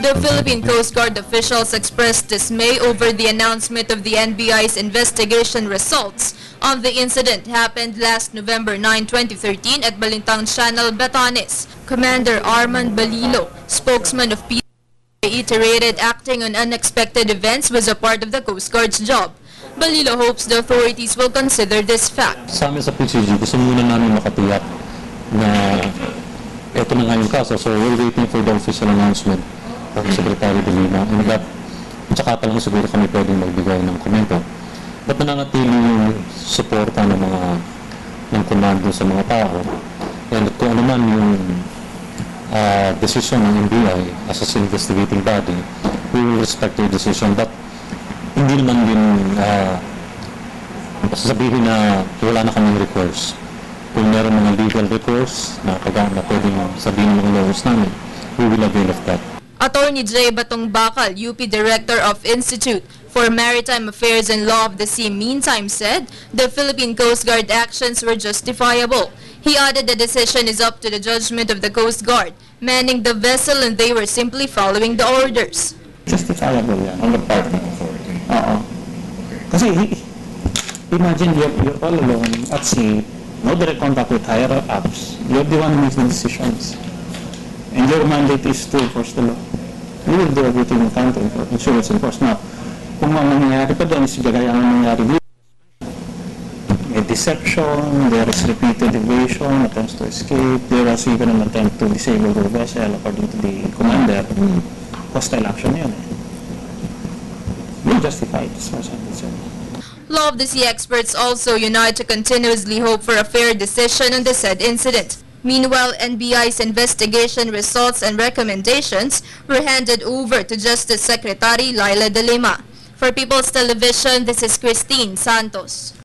The Philippine Coast Guard officials expressed dismay over the announcement of the NBI's investigation results on the incident happened last November 9, 2013 at Balintang Channel, Batanes. Commander Armand Balilo, spokesman of PCG, reiterated acting on unexpected events was a part of the Coast Guard's job. Balilo hopes the authorities will consider this fact. Sa amin sa PCG, gusto muna namin makatiyak na ito na nga yung kaso. So we're waiting for the official announcement of Secretary De Lima. And that, tsaka pa lang siguro kami pwedeng magbigay ng komento. Ba't nananatili yung suporta ng komando sa mga tao? And kung ano man yung decision ng NBI as an investigating body, we will respect their decision. But hindi naman din sasabihin na wala na kaming recourse. Kung meron mga legal recourse na pwedeng sabihin ng mga lawyers namin, we will avail of that. Attorney J. Batong Bakal, UP Director of Institute for Maritime Affairs and Law of the Sea, meantime said the Philippine Coast Guard actions were justifiable. He added the decision is up to the judgment of the Coast Guard, manning the vessel, and they were simply following the orders. Justifiable yan on the part of the authority. Kasi imagine you're all alone at sea, no direct contact with higher ups. You're the one who makes the decisions. And your mandate is to enforce the law. You will do everything you can to ensure it's enforced. Now, kung mangyayari pa doon, sigagaya ang nangyayari dito, may deception, there is repeated evasion, attempts to escape, there was even an attempt to disable the vessel according to the commander. Hostile action yun. We'll justify it as far as I'm concerned. Law of the Sea experts also unite to continuously hope for a fair decision on the said incident. Meanwhile, NBI's investigation results and recommendations were handed over to Justice Secretary Laila De Lima. For People's Television, this is Christine Santos.